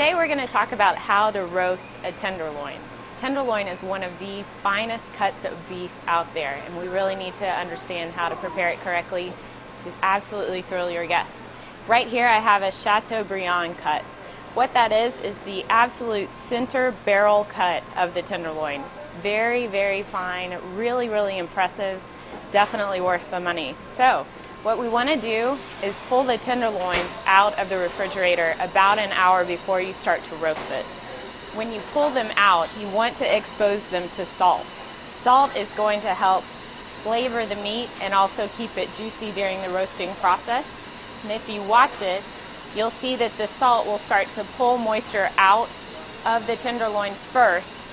Today we're going to talk about how to roast a tenderloin. Tenderloin is one of the finest cuts of beef out there, and we really need to understand how to prepare it correctly to absolutely thrill your guests. Right here I have a Chateaubriand cut. What that is the absolute center barrel cut of the tenderloin. Very, very fine, really, really impressive, definitely worth the money. So what we want to do is pull the tenderloins out of the refrigerator about an hour before you start to roast it. When you pull them out, you want to expose them to salt. Salt is going to help flavor the meat and also keep it juicy during the roasting process. And if you watch it, you'll see that the salt will start to pull moisture out of the tenderloin first,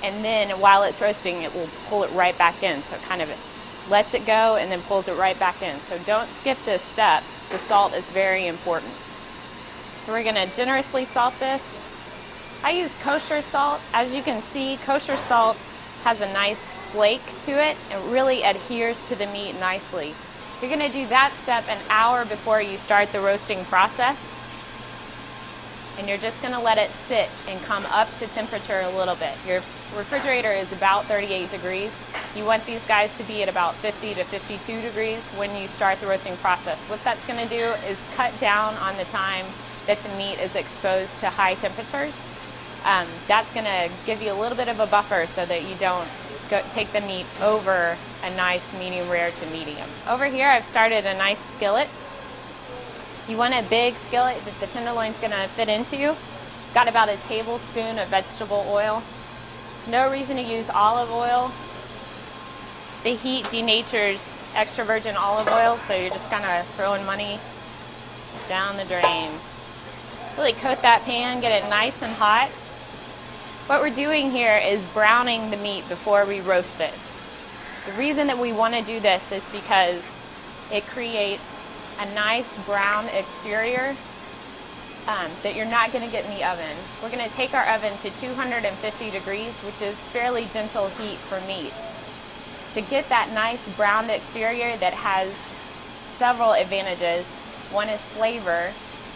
and then while it's roasting, it will pull it right back in. So it kind of lets it go and then pulls it right back in. So don't skip this step. The salt is very important. So we're going to generously salt this. I use kosher salt. As you can see, kosher salt has a nice flake to it and really adheres to the meat nicely. You're going to do that step an hour before you start the roasting process. And you're just going to let it sit and come up to temperature a little bit. Your refrigerator is about 38 degrees. You want these guys to be at about 50 to 52 degrees when you start the roasting process. What that's going to do is cut down on the time that the meat is exposed to high temperatures. That's going to give you a little bit of a buffer so that you don't take the meat over a nice medium rare to medium. Over here I've started a nice skillet. You want a big skillet that the tenderloin's going to fit into. Got about a tablespoon of vegetable oil. No reason to use olive oil. The heat denatures extra virgin olive oil, so you're just kind of throwing money down the drain. Really coat that pan, get it nice and hot. What we're doing here is browning the meat before we roast it. The reason that we want to do this is because it creates a nice brown exterior that you're not going to get in the oven. We're going to take our oven to 250 degrees, which is fairly gentle heat for meat. To get that nice browned exterior that has several advantages. One is flavor.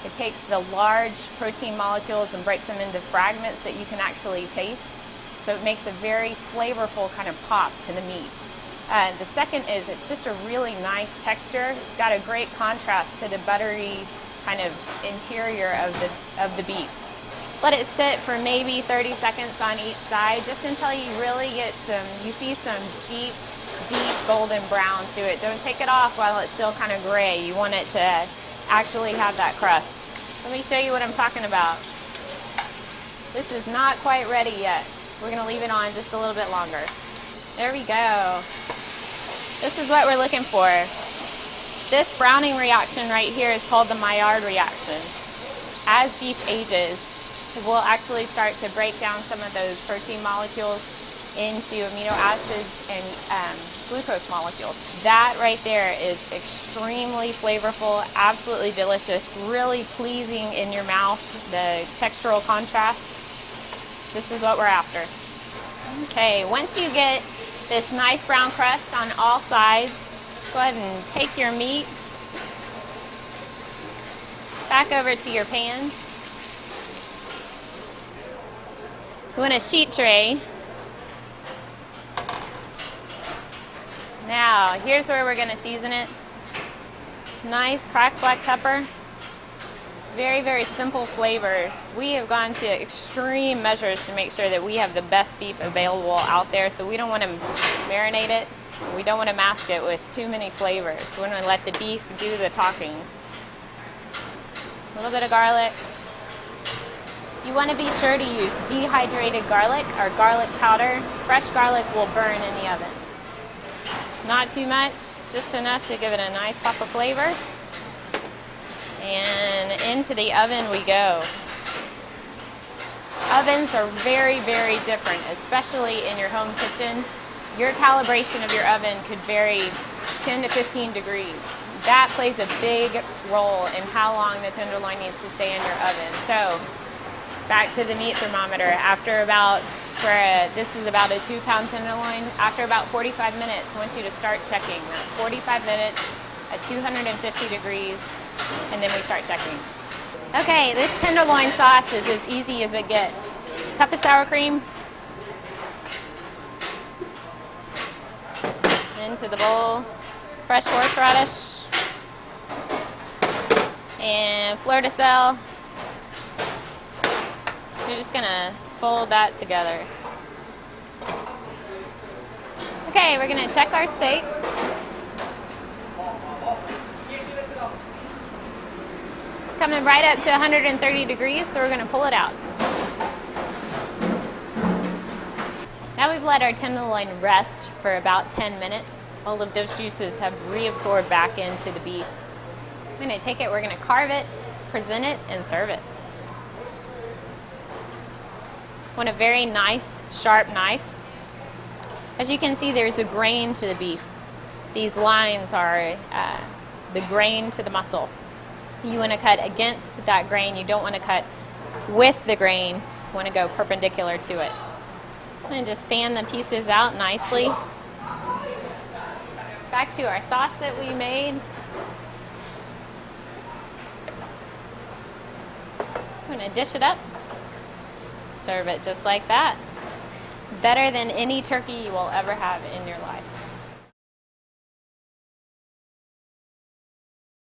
It takes the large protein molecules and breaks them into fragments that you can actually taste. So it makes a very flavorful kind of pop to the meat. The second is it's just a really nice texture. It's got a great contrast to the buttery kind of interior of the beef. Let it sit for maybe 30 seconds on each side, just until you really get you see some deep golden brown to it. Don't take it off while it's still kind of gray. You want it to actually have that crust. Let me show you what I'm talking about. This is not quite ready yet. We're going to leave it on just a little bit longer. There we go. This is what we're looking for. This browning reaction right here is called the Maillard reaction. As beef ages, it will actually start to break down some of those protein molecules into amino acids and glucose molecules. That right there is extremely flavorful, absolutely delicious, really pleasing in your mouth, the textural contrast. This is what we're after. Okay, once you get this nice brown crust on all sides, go ahead and take your meat back over to your pan. You want a sheet tray. Now, here's where we're going to season it. Nice cracked black pepper. Very, very simple flavors. We have gone to extreme measures to make sure that we have the best beef available out there, so we don't want to marinate it. We don't want to mask it with too many flavors. We're going to let the beef do the talking. A little bit of garlic. You want to be sure to use dehydrated garlic or garlic powder. Fresh garlic will burn in the oven. Not too much, just enough to give it a nice pop of flavor. And into the oven we go. Ovens are very, very different, especially in your home kitchen. Your calibration of your oven could vary 10 to 15 degrees. That plays a big role in how long the tenderloin needs to stay in your oven. So, back to the meat thermometer. After about, this is about a 2-pound tenderloin, after about 45 minutes, I want you to start checking. That's 45 minutes at 250 degrees, and then we start checking. Okay, this tenderloin sauce is as easy as it gets. Cup of sour cream into the bowl, fresh horseradish, and fleur de sel. You're just gonna fold that together. Okay, we're gonna check our steak. Coming right up to 130 degrees, so we're gonna pull it out. Now we've let our tenderloin rest for about 10 minutes. All of those juices have reabsorbed back into the beef. I'm gonna take it, we're gonna carve it, present it, and serve it. Want a very nice, sharp knife. As you can see, there's a grain to the beef. These lines are the grain to the muscle. You want to cut against that grain. You don't want to cut with the grain. You want to go perpendicular to it. And just fan the pieces out nicely. Back to our sauce that we made. I'm going to dish it up. Serve it just like that. Better than any turkey you will ever have in